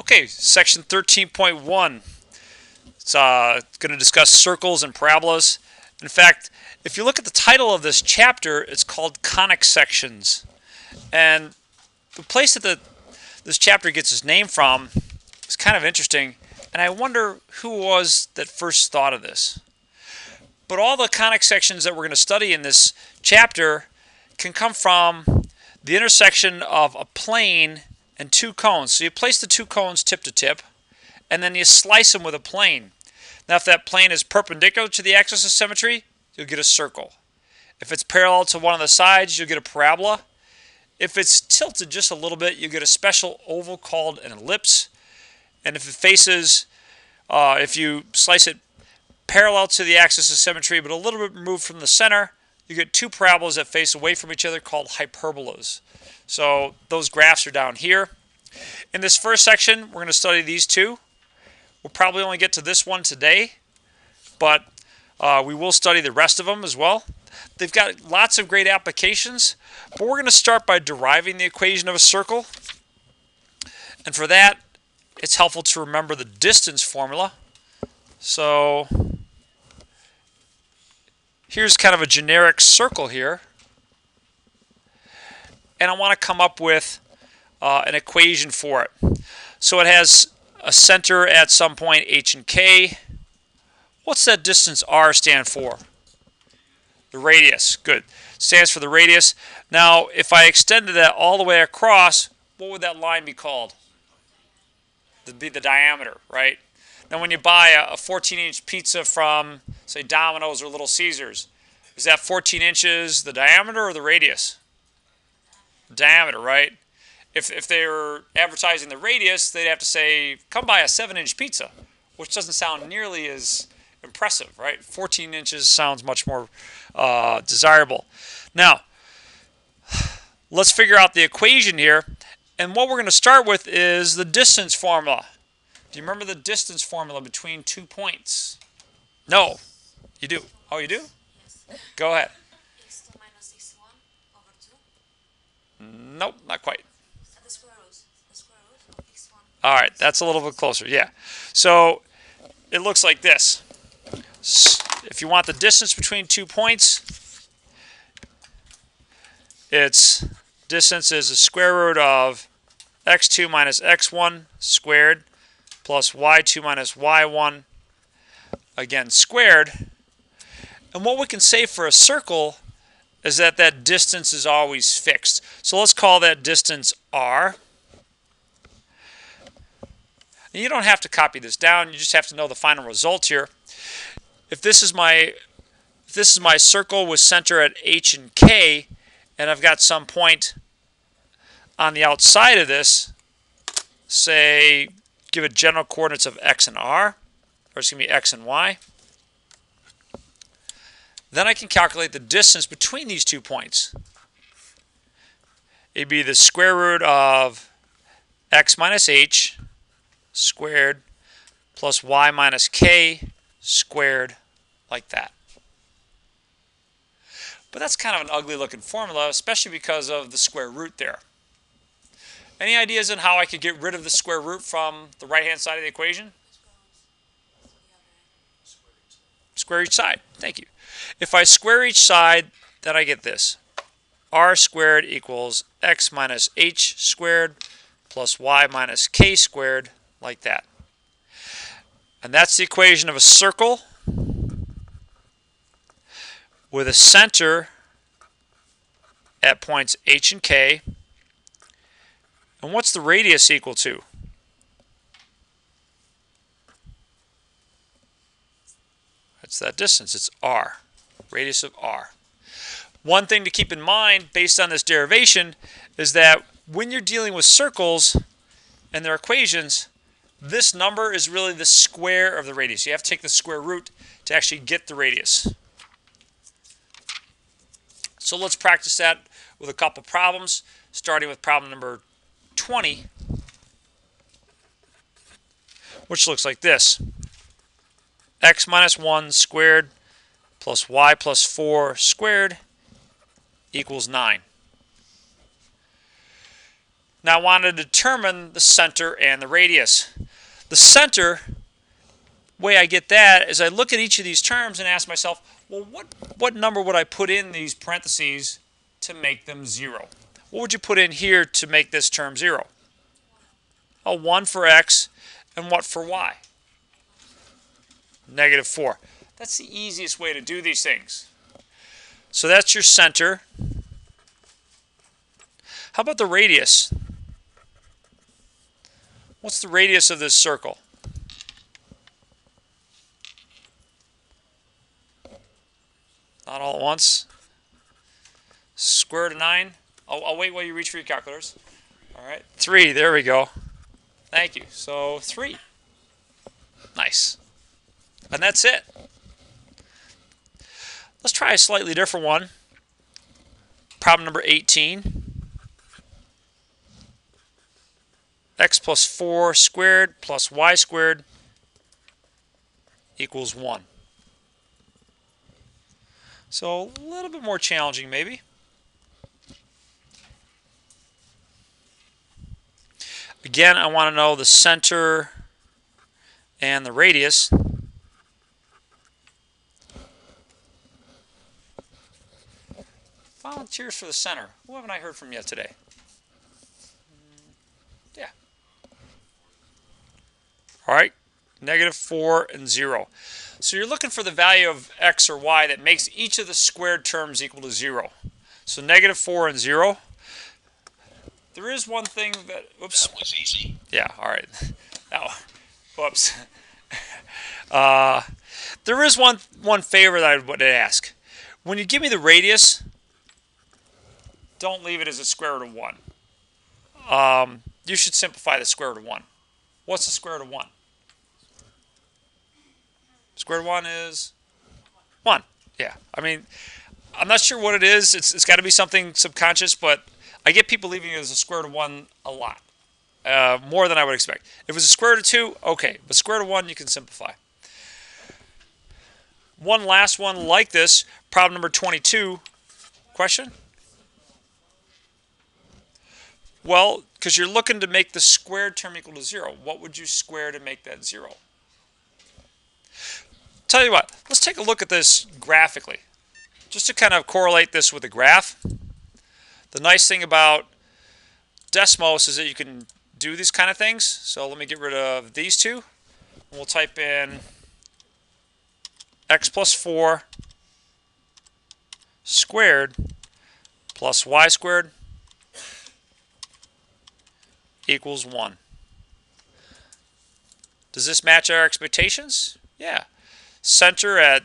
Okay, section 13.1. It's going to discuss circles and parabolas. In fact, if you look at the title of this chapter, it's called Conic Sections. And the place that this chapter gets its name from is kind of interesting, and I wonder who it was that first thought of this. But all the conic sections that we're going to study in this chapter can come from the intersection of a plane and two cones. So you place the two cones tip to tip, and then you slice them with a plane. Now, if that plane is perpendicular to the axis of symmetry, you'll get a circle. If it's parallel to one of the sides, you'll get a parabola. If it's tilted just a little bit, you get a special oval called an ellipse. And if it faces, if you slice it parallel to the axis of symmetry but a little bit removed from the center, you get two parabolas that face away from each other called hyperbolas. So those graphs are down here. In this first section, we're going to study these two. We'll probably only get to this one today, but we will study the rest of them as well. They've got lots of great applications, but we're going to start by deriving the equation of a circle. And for that, it's helpful to remember the distance formula. So here's kind of a generic circle here. And I want to come up with an equation for it. So it has a center at some point h and k. What's that distance r stand for? The radius. Good. Stands for the radius. Now, if I extended that all the way across, what would that line be called? It'd be the diameter, right? Now, when you buy a 14-inch pizza from, say, Domino's or Little Caesars, is that 14 inches the diameter or the radius? The diameter, right? If they were advertising the radius, they'd have to say, come buy a 7-inch pizza, which doesn't sound nearly as impressive, right? 14 inches sounds much more desirable. Now, let's figure out the equation here. And what we're going to start with is the distance formula. Do you remember the distance formula between 2 points? No. You do. Oh, you do? Yes. Go ahead. x2 minus x1 over 2. Nope, not quite. The square root. The square root of x1. All right, that's a little bit closer. Yeah. So it looks like this. If you want the distance between 2 points, its distance is the square root of x2 minus x1 squared plus y2 minus y1, again, squared. And what we can say for a circle is that that distance is always fixed. So let's call that distance r. And you don't have to copy this down. You just have to know the final result here. If this is my circle with center at h and k, and I've got some point on the outside of this, say, give it general coordinates of x and r, or it's going to be x and y, then I can calculate the distance between these 2 points. It'd be the square root of x minus h squared plus y minus k squared, like that. But that's kind of an ugly looking formula, especially because of the square root there. Any ideas on how I could get rid of the square root from the right-hand side of the equation? Square each side. Thank you. If I square each side, then I get this. R squared equals x minus h squared plus y minus k squared, like that. And that's the equation of a circle with a center at points h and k. And what's the radius equal to? That's that distance. It's r, radius of r. One thing to keep in mind based on this derivation is that when you're dealing with circles and their equations, this number is really the square of the radius. You have to take the square root to actually get the radius. So let's practice that with a couple problems, starting with problem number 20, which looks like this. X minus 1 squared plus y plus 4 squared equals 9. Now I want to determine the center and the radius. The center, way I get that is I look at each of these terms and ask myself, well, what number would I put in these parentheses to make them 0? What would you put in here to make this term 0? A 1 for x, and what for y? -4. That's the easiest way to do these things. So that's your center. How about the radius? What's the radius of this circle? Not all at once. Square root of 9. I'll wait while you reach for your calculators. All right, 3. There we go. Thank you. So 3. Nice. And that's it. Let's try a slightly different one. Problem number 18. X plus 4 squared plus y squared equals 1. So a little bit more challenging maybe. Again, I want to know the center and the radius. Volunteers for the center. Who haven't I heard from yet today? Yeah. All right, -4 and 0. So you're looking for the value of x or y that makes each of the squared terms equal to 0. So -4 and 0. There is one thing that, oops. That was easy. Yeah, all right. Oh, whoops. There is one favor that I would ask. When you give me the radius, don't leave it as a square root of 1. You should simplify the square root of 1. What's the square root of 1? Square root of 1 is 1. Yeah, I mean, I'm not sure what it is. It's got to be something subconscious, but I get people leaving it as a square root of 1 a lot. More than I would expect. If it's a square root of 2, okay. But square root of 1, you can simplify. One last one like this, problem number 22. Question? Well, because you're looking to make the squared term equal to 0. What would you square to make that 0? Tell you what, let's take a look at this graphically. Just to kind of correlate this with a graph. The nice thing about Desmos is that you can do these kind of things. So let me get rid of these two. And we'll type in x plus 4 squared plus y squared equals 1. Does this match our expectations? Yeah. Center at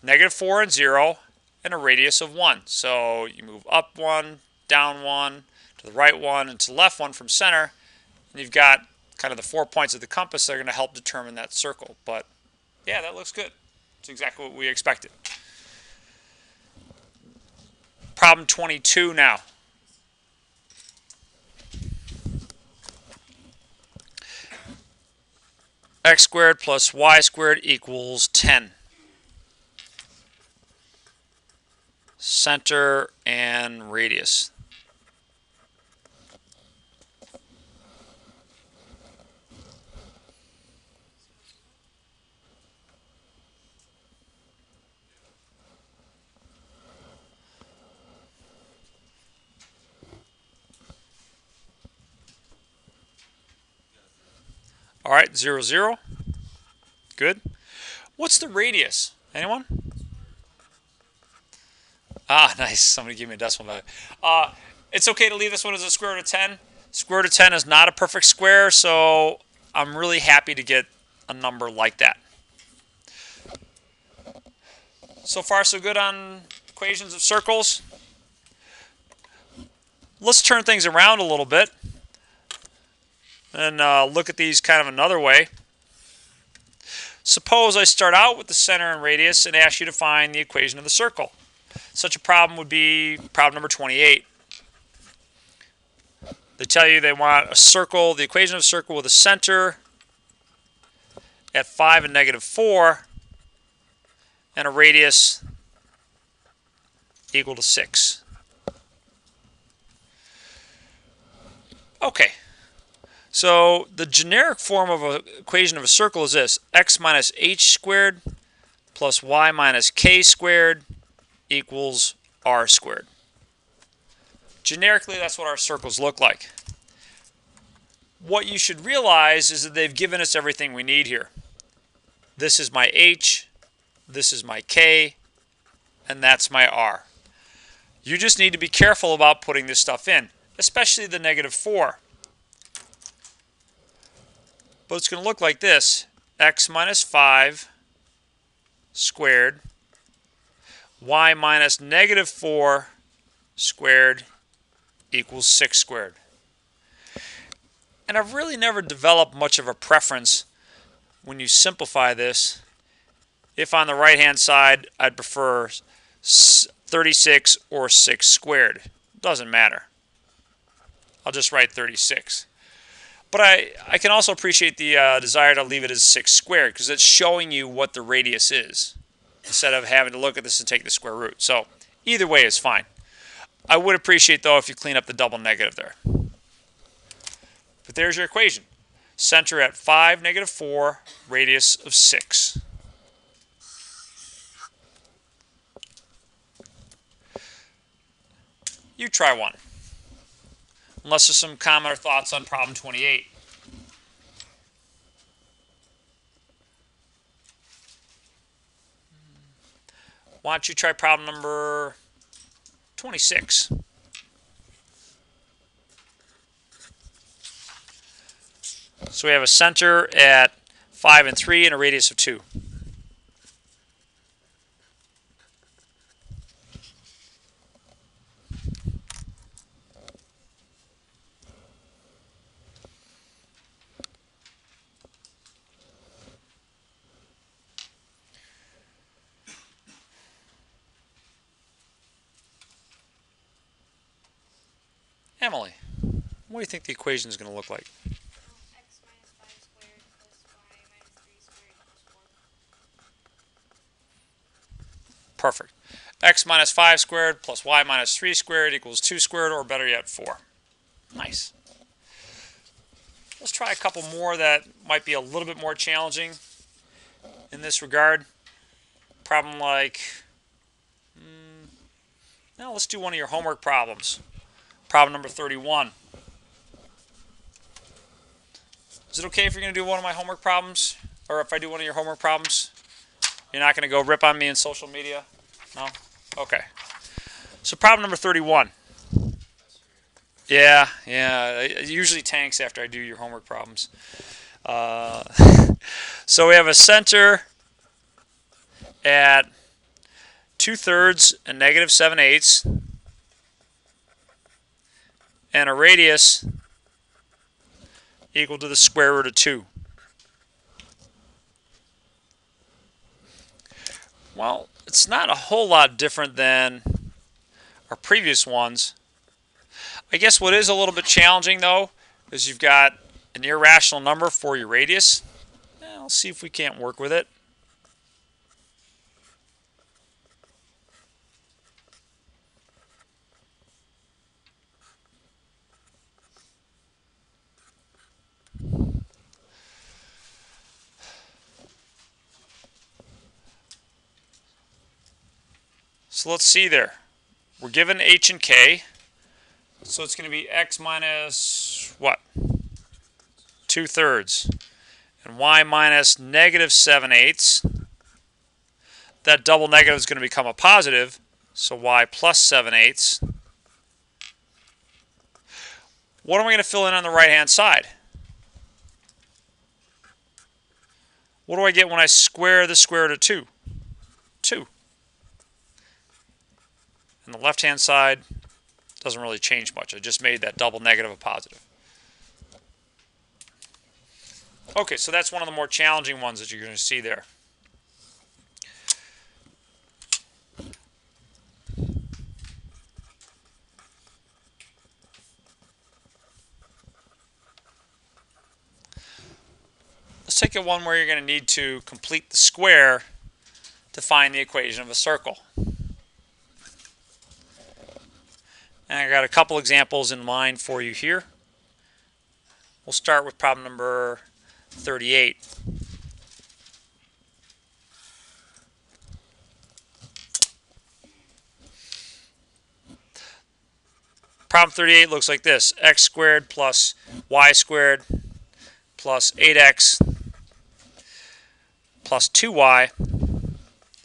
-4 and 0 and a radius of 1. So you move up 1, down 1, to the right 1, and to the left 1 from center. And you've got kind of the 4 points of the compass that are going to help determine that circle. But yeah, that looks good. It's exactly what we expected. Problem 22 now. X squared plus y squared equals 10. Center and radius. All right, 0, 0. Good. What's the radius? Anyone? Ah, nice. Somebody gave me a decimal value. It's okay to leave this one as a square root of 10. Square root of 10 is not a perfect square, so I'm really happy to get a number like that. So far, so good on equations of circles. Let's turn things around a little bit and look at these kind of another way. Suppose I start out with the center and radius and ask you to find the equation of the circle. Such a problem would be problem number 28. They tell you they want a circle, the equation of a circle with a center at 5 and -4 and a radius equal to 6. Okay, so the generic form of an equation of a circle is this: x minus h squared plus y minus k squared equals r squared. Generically, that's what our circles look like. What you should realize is that they've given us everything we need here. This is my h, this is my k, and that's my r. You just need to be careful about putting this stuff in, especially the -4. But it's going to look like this: x minus 5 squared, y minus -4 squared equals 6 squared. And I've really never developed much of a preference when you simplify this. If on the right hand side I'd prefer 36 or 6 squared. Doesn't matter. I'll just write 36. But I can also appreciate the desire to leave it as 6 squared because it's showing you what the radius is instead of having to look at this and take the square root. So either way is fine. I would appreciate, though, if you clean up the double negative there. But there's your equation. Center at 5, -4, radius of 6. You try one. Unless there's some comment or thoughts on problem 28. Why don't you try problem number 26? So we have a center at 5 and 3 and a radius of 2. Emily, what do you think the equation is going to look like? X minus 5 squared plus y minus 3 squared equals 4. Perfect. X minus 5 squared plus y minus 3 squared equals 2 squared, or better yet, 4. Nice. Let's try a couple more that might be a little bit more challenging in this regard. Problem like, now let's do one of your homework problems. Problem number 31. Is it okay if you're going to do one of my homework problems? Or if I do one of your homework problems? You're not going to go rip on me in social media? No? Okay. So problem number 31. Yeah. It usually tanks after I do your homework problems. So we have a center at 2/3 and -7/8, and a radius equal to the square root of 2. Well, it's not a whole lot different than our previous ones. I guess what is a little bit challenging, though, is you've got an irrational number for your radius. I'll see if we can't work with it. So let's see there. We're given h and k. So it's going to be x minus what? 2/3. And y minus -7/8. That double negative is going to become a positive. So y plus 7/8. What am I going to fill in on the right-hand side? What do I get when I square the square root of 2? 2. And the left-hand side doesn't really change much. I just made that double negative a positive. Okay, so that's one of the more challenging ones that you're going to see there. Let's take it one where you're going to need to complete the square to find the equation of a circle. And I got a couple examples in mind for you here. We'll start with problem number 38. Problem 38 looks like this. X squared plus y squared plus 8x plus 2y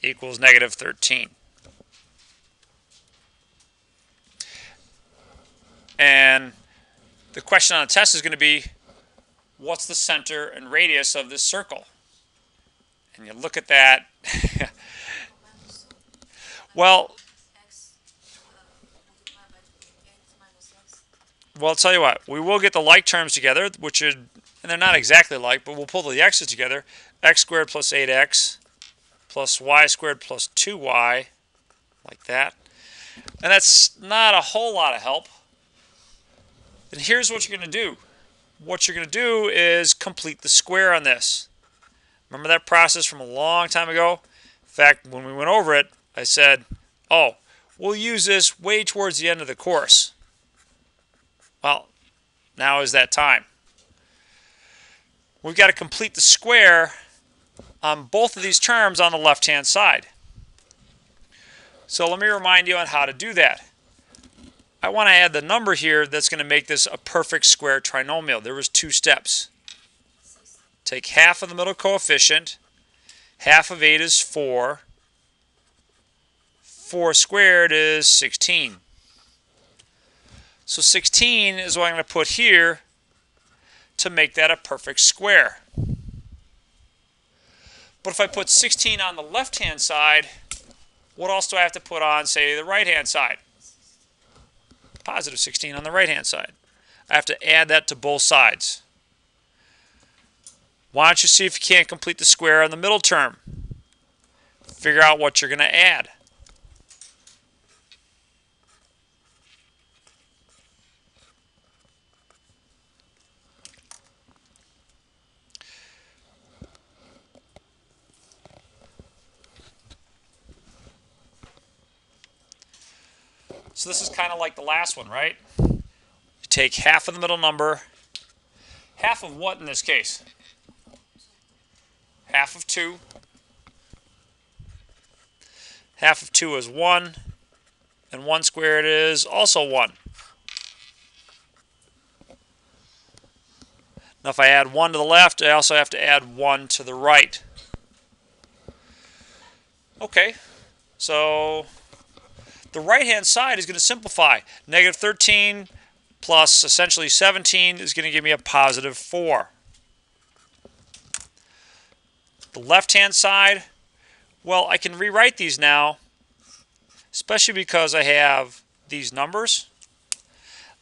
equals negative 13. And the question on the test is going to be, what's the center and radius of this circle? And you look at that. Well, I'll tell you what. We will get the like terms together, which should, and they're not exactly like, but we'll pull the x's together. X squared plus 8x plus y squared plus 2y, like that. And that's not a whole lot of help. And here's what you're going to do. What you're going to do is complete the square on this. Remember that process from a long time ago? In fact, when we went over it, I said, oh, we'll use this way towards the end of the course. Well, now is that time. We've got to complete the square on both of these terms on the left-hand side. So let me remind you on how to do that. I want to add the number here that's going to make this a perfect square trinomial. There was 2 steps. Take half of the middle coefficient. Half of 8 is 4. 4 squared is 16. So 16 is what I'm going to put here to make that a perfect square. But if I put 16 on the left-hand side, what else do I have to put on, say, the right-hand side? Positive 16 on the right-hand side. I have to add that to both sides. Why don't you see if you can't complete the square on the middle term? Figure out what you're going to add. So this is kind of like the last one, right? You take half of the middle number. Half of what in this case? Half of 2. Half of 2 is 1. And 1 squared is also 1. Now if I add 1 to the left, I also have to add 1 to the right. Okay, so the right-hand side is going to simplify. Negative 13 plus essentially 17 is going to give me a positive 4. The left-hand side, well, I can rewrite these now, especially because I have these numbers.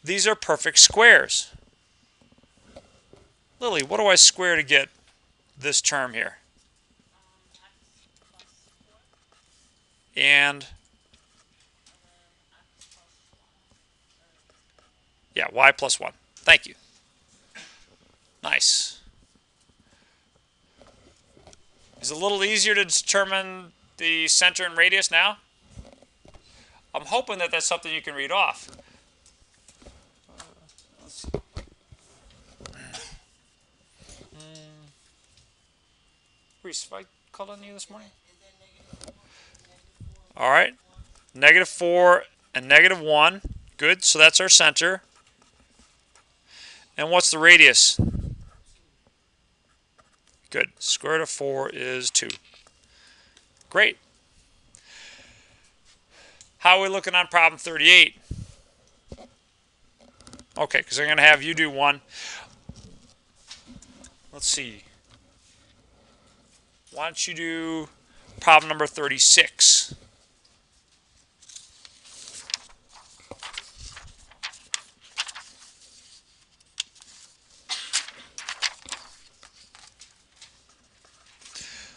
These are perfect squares. Lily, what do I square to get this term here? And yeah, y plus 1. Thank you. Nice. Is it a little easier to determine the center and radius now? I'm hoping that that's something you can read off. Let's see. Reese, have I called on you this morning? All right. Negative 4 and negative 1. Good. So that's our center. And what's the radius? Good. Square root of 4 is 2. Great. How are we looking on problem 38? Okay, because I'm going to have you do one. Let's see. Why don't you do problem number 36?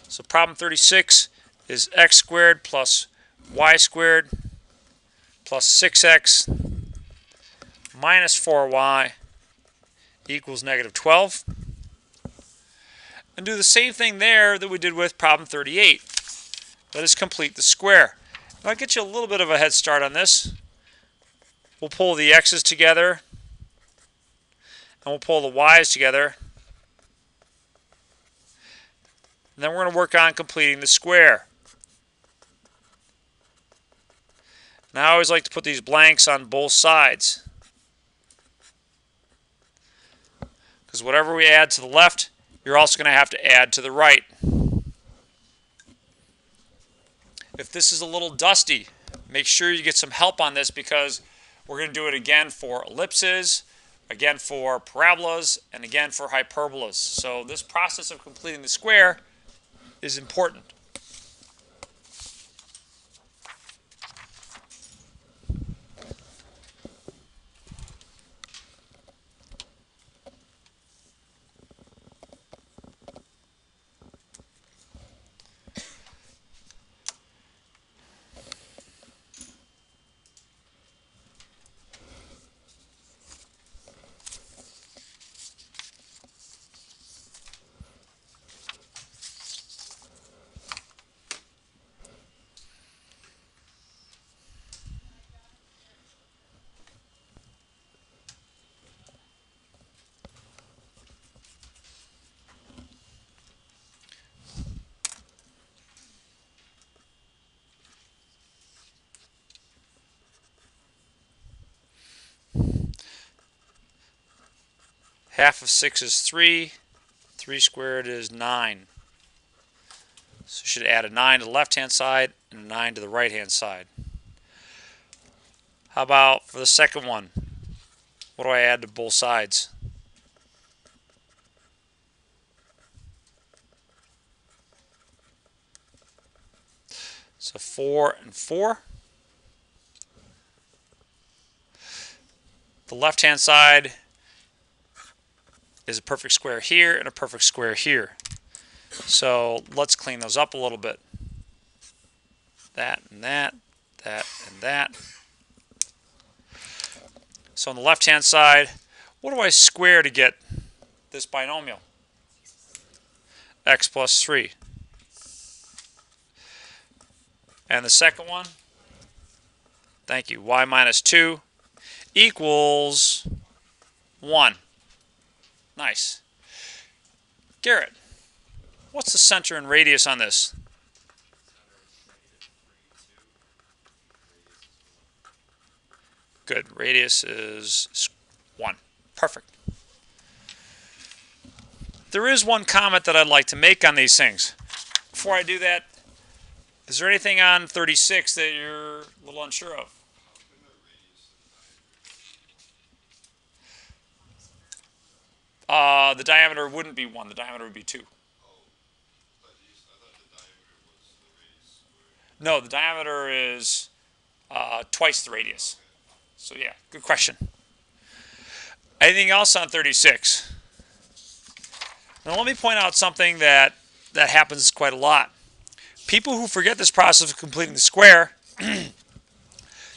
So problem 36 is x squared plus y squared plus 6x minus 4y equals negative 12. And do the same thing there that we did with problem 38. Let us complete the square. I'll get you a little bit of a head start on this. We'll pull the x's together. and we'll pull the y's together. And then we're going to work on completing the square. Now I always like to put these blanks on both sides, because whatever we add to the left, you're also going to have to add to the right. If this is a little dusty, make sure you get some help on this, because we're going to do it again for ellipses, again for parabolas, and again for hyperbolas. So this process of completing the square is important. Half of 6 is 3. 3 squared is 9. So you should add a 9 to the left-hand side and a 9 to the right-hand side. How about for the second one? What do I add to both sides? So 4 and 4. The left-hand side is a perfect square here and a perfect square here. So let's clean those up a little bit. That and that, that and that. So on the left-hand side, what do I square to get this binomial? X plus 3. And the second one, thank you, y minus 2 equals 1. Nice. Garrett, what's the center and radius on this? Good. Radius is 1. Perfect. There is one comment that I'd like to make on these things. Before I do that, is there anything on 36 that you're a little unsure of? The diameter wouldn't be 1. The diameter would be 2. No, the diameter is twice the radius. So yeah, good question. Anything else on 36? Now let me point out something that happens quite a lot. People who forget this process of completing the square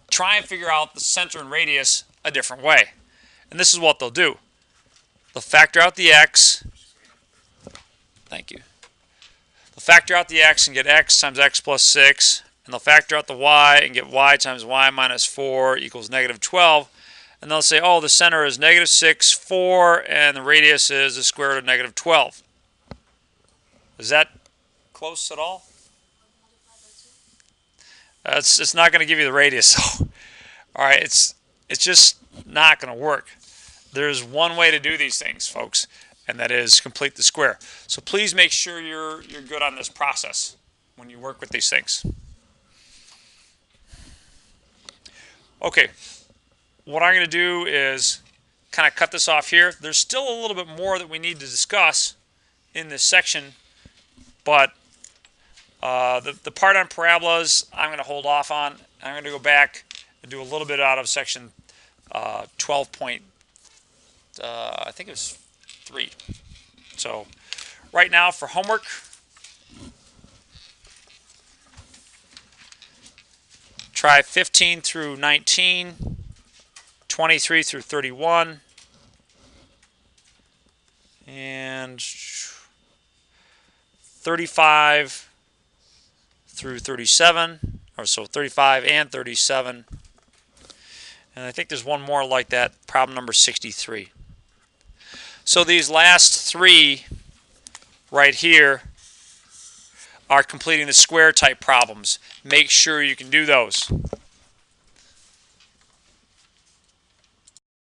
try and figure out the center and radius a different way. And this is what they'll do. They'll factor out the x. Thank you. They'll factor out the x and get x times x plus 6. And they'll factor out the y and get y times y minus 4 equals negative 12. And they'll say, oh, the center is negative 6, 4, and the radius is the square root of negative 12. Is that close at all? It's not going to give you the radius. So, all right, it's just not going to work. There's one way to do these things, folks, and that is complete the square. So please make sure you're good on this process when you work with these things. Okay, what I'm going to do is kind of cut this off here. There's still a little bit more that we need to discuss in this section, but the part on parabolas I'm going to hold off on. I'm going to go back and do a little bit out of section 12 point, I think it was 3. So right now for homework, try 15 through 19, 23 through 31, and 35 through 37, or so 35 and 37. And I think there's one more like that, problem number 63. So these last three right here are completing the square type problems. Make sure you can do those.